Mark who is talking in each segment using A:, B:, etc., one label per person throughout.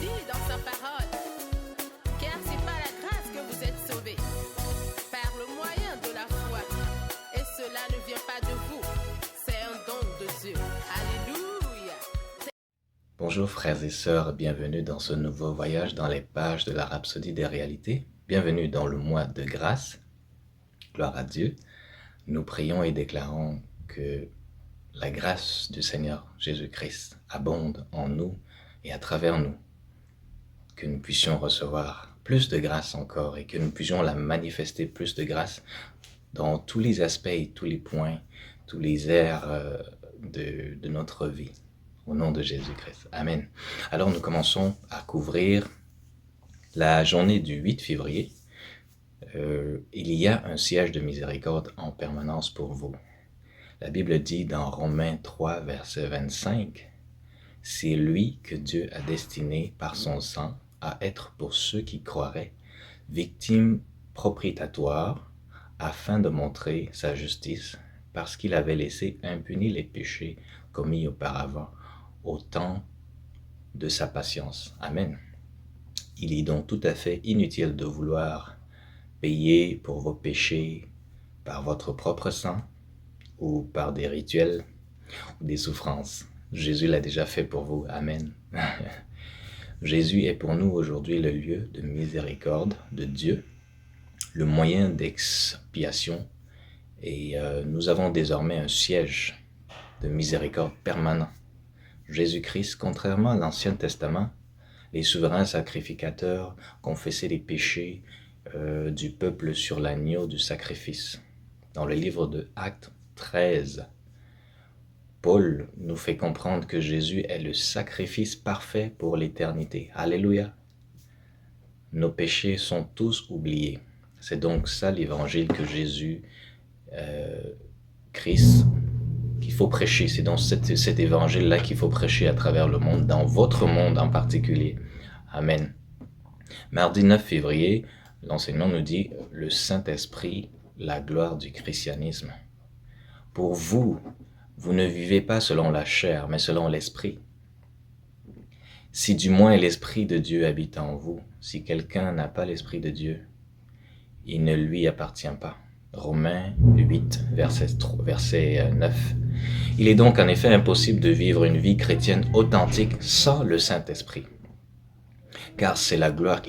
A: dit dans sa parole, car c'est par la grâce que vous êtes sauvés, par le moyen de la foi. Et cela ne vient pas de vous, c'est un don de Dieu. Alléluia.
B: Bonjour frères et sœurs, bienvenue dans ce nouveau voyage dans les pages de la Rhapsodie des réalités. Bienvenue dans le mois de grâce. Gloire à Dieu. Nous prions et déclarons que la grâce du Seigneur Jésus-Christ abonde en nous et à travers nous. Que nous puissions recevoir plus de grâce encore et que nous puissions la manifester plus de grâce dans tous les aspects et tous les points, tous les aires de notre vie. Au nom de Jésus-Christ. Amen. Alors nous commençons à couvrir la journée du 8 février. Il y a un siège de miséricorde en permanence pour vous. La Bible dit dans Romains 3, verset 25, « C'est lui que Dieu a destiné par son sang à être pour ceux qui croiraient, victime propitiatoire, afin de montrer sa justice, parce qu'il avait laissé impunis les péchés commis auparavant, au temps de sa patience. » Amen. Il est donc tout à fait inutile de vouloir payer pour vos péchés par votre propre sang ou par des rituels ou des souffrances. Jésus l'a déjà fait pour vous. Amen. Jésus est pour nous aujourd'hui le lieu de miséricorde de Dieu, le moyen d'expiation, et nous avons désormais un siège de miséricorde permanent. Jésus-Christ, contrairement à l'Ancien Testament, les souverains sacrificateurs confessaient les péchés du peuple sur l'agneau du sacrifice. Dans le livre de Actes 13, Paul nous fait comprendre que Jésus est le sacrifice parfait pour l'éternité. Alléluia! Nos péchés sont tous oubliés. C'est donc ça l'évangile que Jésus, Christ, qu'il faut prêcher. C'est dans cet évangile-là qu'il faut prêcher à travers le monde, dans votre monde en particulier. Amen. Mardi 9 février, l'enseignement nous dit « Le Saint-Esprit, la gloire du christianisme ». Pour vous, vous ne vivez pas selon la chair, mais selon l'Esprit. Si du moins l'Esprit de Dieu habite en vous, si quelqu'un n'a pas l'Esprit de Dieu, il ne lui appartient pas. Romains 8, verset 9. Il est donc en effet impossible de vivre une vie chrétienne authentique sans le Saint-Esprit. Car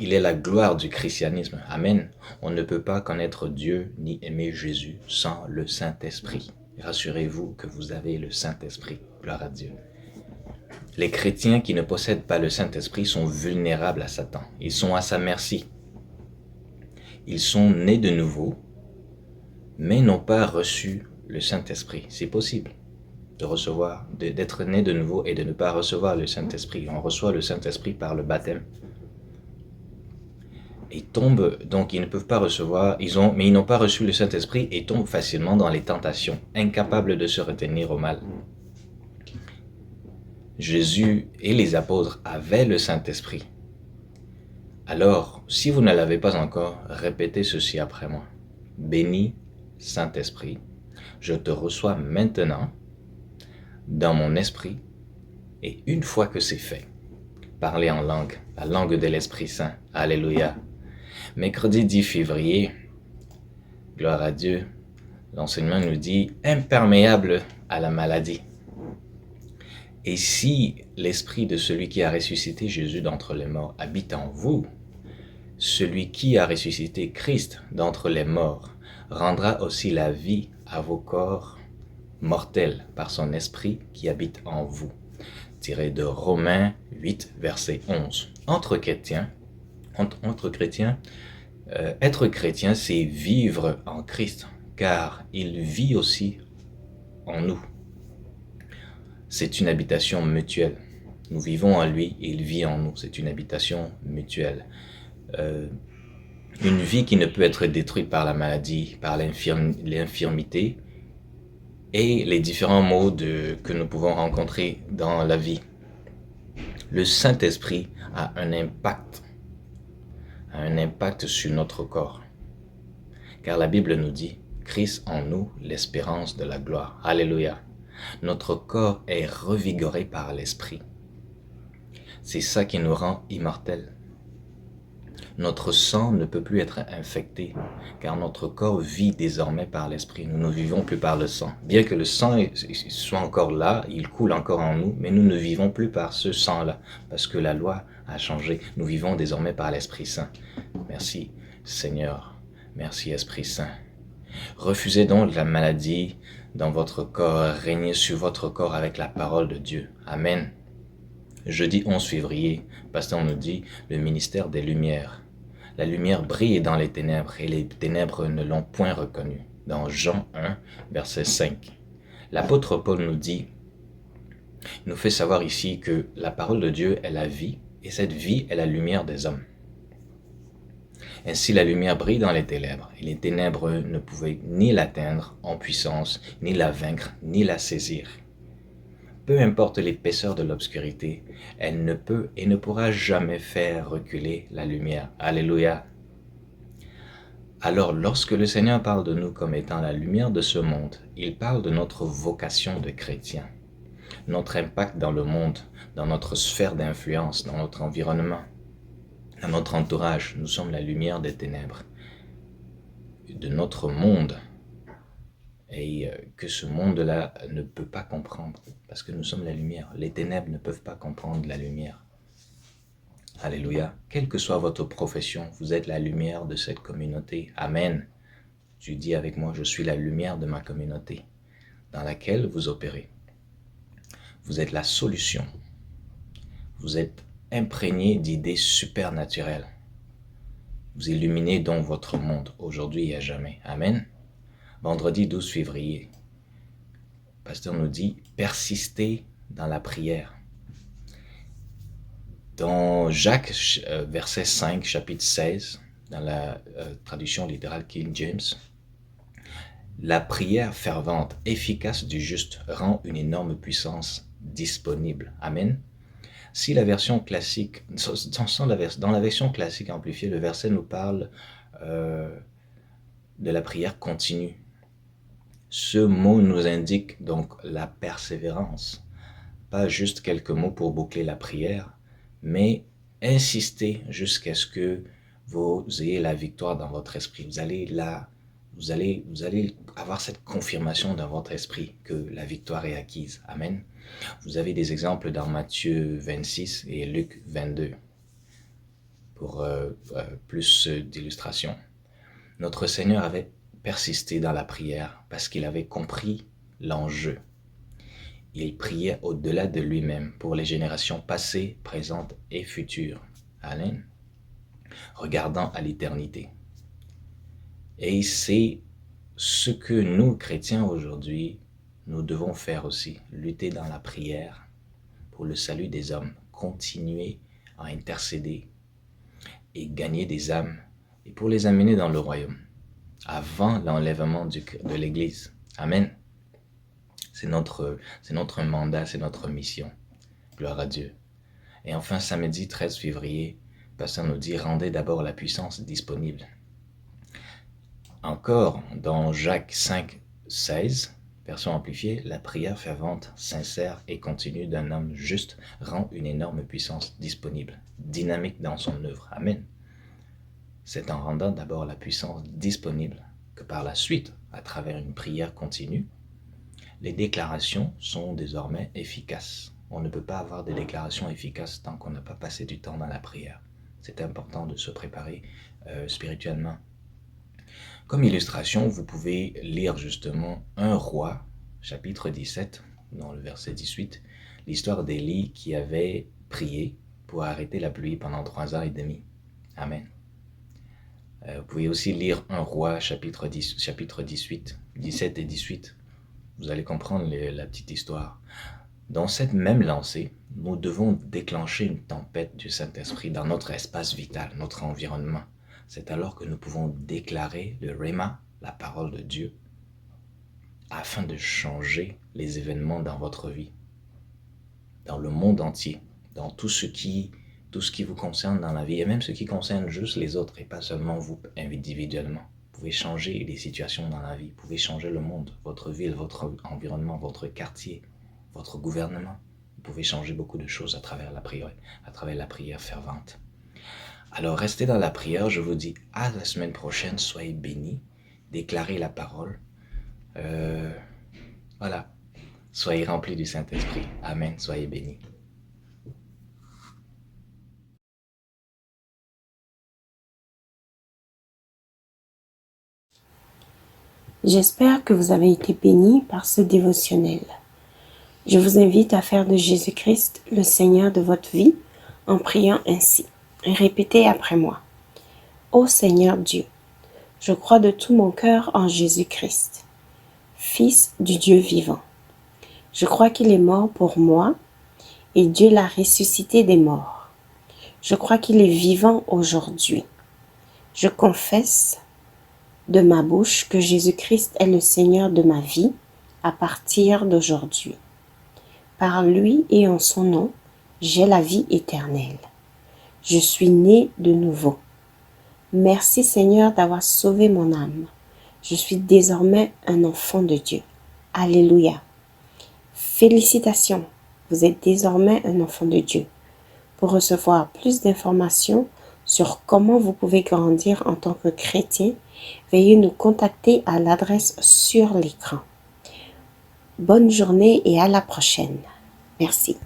B: il est la gloire du christianisme. Amen. On ne peut pas connaître Dieu ni aimer Jésus sans le Saint-Esprit. Rassurez-vous que vous avez le Saint-Esprit. Gloire à Dieu. Les chrétiens qui ne possèdent pas le Saint-Esprit sont vulnérables à Satan. Ils sont à sa merci. Ils sont nés de nouveau, mais n'ont pas reçu le Saint-Esprit. C'est possible d'être né de nouveau et de ne pas recevoir le Saint-Esprit. On reçoit le Saint-Esprit par le baptême. Et donc ils ne peuvent pas recevoir, mais ils n'ont pas reçu le Saint-Esprit et tombent facilement dans les tentations, incapables de se retenir au mal. Jésus et les apôtres avaient le Saint-Esprit. Alors, si vous ne l'avez pas encore, répétez ceci après moi. Béni Saint-Esprit, je te reçois maintenant dans mon esprit, et une fois que c'est fait, parlez en langue, la langue de l'Esprit Saint. Alléluia. Mercredi 10 février, gloire à Dieu, l'enseignement nous dit « imperméable à la maladie ». Et si l'esprit de celui qui a ressuscité Jésus d'entre les morts habite en vous, celui qui a ressuscité Christ d'entre les morts rendra aussi la vie à vos corps mortels par son esprit qui habite en vous. Tiré de Romains 8, verset 11. Entre chrétiens, être chrétien, c'est vivre en Christ, car il vit aussi en nous. C'est une habitation mutuelle. Nous vivons en lui et il vit en nous. C'est une habitation mutuelle. Une vie qui ne peut être détruite par la maladie, par l'infirmité et les différents maux que nous pouvons rencontrer dans la vie. Le Saint-Esprit a un impact sur notre corps. Car la Bible nous dit, Christ en nous, l'espérance de la gloire. Alléluia. Notre corps est revigoré par l'Esprit. C'est ça qui nous rend immortels. Notre sang ne peut plus être infecté, car notre corps vit désormais par l'esprit. Nous ne vivons plus par le sang. Bien que le sang soit encore là, il coule encore en nous, mais nous ne vivons plus par ce sang-là, parce que la loi a changé. Nous vivons désormais par l'Esprit Saint. Merci Seigneur, merci Esprit Saint. Refusez donc la maladie dans votre corps, régnez sur votre corps avec la parole de Dieu. Amen. Jeudi 11 février, pasteur nous dit le ministère des Lumières. La lumière brille dans les ténèbres et les ténèbres ne l'ont point reconnue. Dans Jean 1, verset 5. L'apôtre Paul nous fait savoir ici que la parole de Dieu est la vie et cette vie est la lumière des hommes. Ainsi la lumière brille dans les ténèbres et les ténèbres ne pouvaient ni l'atteindre en puissance, ni la vaincre, ni la saisir. Peu importe l'épaisseur de l'obscurité, elle ne peut et ne pourra jamais faire reculer la lumière. Alléluia. Alors, lorsque le Seigneur parle de nous comme étant la lumière de ce monde, il parle de notre vocation de chrétien, notre impact dans le monde, dans notre sphère d'influence, dans notre environnement, dans notre entourage. Nous sommes la lumière des ténèbres de notre monde. Et que ce monde-là ne peut pas comprendre, parce que nous sommes la lumière. Les ténèbres ne peuvent pas comprendre la lumière. Alléluia. Quelle que soit votre profession, vous êtes la lumière de cette communauté. Amen. Tu dis avec moi, je suis la lumière de ma communauté, dans laquelle vous opérez. Vous êtes la solution. Vous êtes imprégné d'idées supernaturelles. Vous illuminez donc votre monde, aujourd'hui et à jamais. Amen. Vendredi 12 février, le pasteur nous dit « Persistez dans la prière ». Dans Jacques, verset 5, chapitre 16, dans la traduction littérale King James, la prière fervente, efficace du juste rend une énorme puissance disponible. Amen. Si la version classique, dans la version classique amplifiée, le verset nous parle de la prière continue. Ce mot nous indique donc la persévérance. Pas juste quelques mots pour boucler la prière, mais insister jusqu'à ce que vous ayez la victoire dans votre esprit. Vous allez avoir cette confirmation dans votre esprit que la victoire est acquise. Amen. Vous avez des exemples dans Matthieu 26 et Luc 22 pour plus d'illustrations. Notre Seigneur avait persisté dans la prière parce qu'il avait compris l'enjeu. Il priait au-delà de lui-même pour les générations passées, présentes et futures. Amen. Regardant à l'éternité. Et c'est ce que nous, chrétiens, aujourd'hui, nous devons faire aussi. Lutter dans la prière pour le salut des hommes. Continuer à intercéder et gagner des âmes et pour les amener dans le royaume avant l'enlèvement de l'Église. Amen. C'est notre mandat, c'est notre mission. Gloire à Dieu. Et enfin, samedi 13 février, le pasteur nous dit « Rendez d'abord la puissance disponible ». Encore, dans Jacques 5, 16, version amplifiée, la prière fervente, sincère et continue d'un homme juste rend une énorme puissance disponible, dynamique dans son œuvre. Amen. C'est en rendant d'abord la puissance disponible que par la suite, à travers une prière continue, les déclarations sont désormais efficaces. On ne peut pas avoir des déclarations efficaces tant qu'on n'a pas passé du temps dans la prière. C'est important de se préparer spirituellement. Comme illustration, vous pouvez lire justement 1 Roi, chapitre 17, dans le verset 18, l'histoire d'Élie qui avait prié pour arrêter la pluie pendant 3 ans et demi. Amen. Vous pouvez aussi lire 1 Roi, chapitre 18, 17 et 18. Vous allez comprendre la petite histoire. Dans cette même lancée, nous devons déclencher une tempête du Saint-Esprit dans notre espace vital, notre environnement. C'est alors que nous pouvons déclarer le Rhéma, la parole de Dieu, afin de changer les événements dans votre vie, dans le monde entier, dans tout ce qui vous concerne dans la vie, et même ce qui concerne juste les autres, et pas seulement vous individuellement. Vous pouvez changer les situations dans la vie, vous pouvez changer le monde, votre ville, votre environnement, votre quartier, votre gouvernement. Vous pouvez changer beaucoup de choses à travers la prière fervente. Alors, restez dans la prière. Je vous dis à la semaine prochaine. Soyez bénis. Déclarez la parole. Voilà. Soyez remplis du Saint-Esprit. Amen. Soyez bénis.
C: J'espère que vous avez été bénis par ce dévotionnel. Je vous invite à faire de Jésus-Christ le Seigneur de votre vie en priant ainsi. Répétez après moi. Ô Seigneur Dieu, je crois de tout mon cœur en Jésus-Christ, Fils du Dieu vivant. Je crois qu'il est mort pour moi et Dieu l'a ressuscité des morts. Je crois qu'il est vivant aujourd'hui. Je confesse de ma bouche que Jésus-Christ est le Seigneur de ma vie à partir d'aujourd'hui. Par lui et en son nom, j'ai la vie éternelle. Je suis né de nouveau. Merci Seigneur d'avoir sauvé mon âme. Je suis désormais un enfant de Dieu. Alléluia. Félicitations, vous êtes désormais un enfant de Dieu. Pour recevoir plus d'informations sur comment vous pouvez grandir en tant que chrétien, veuillez nous contacter à l'adresse sur l'écran. Bonne journée et à la prochaine. Merci.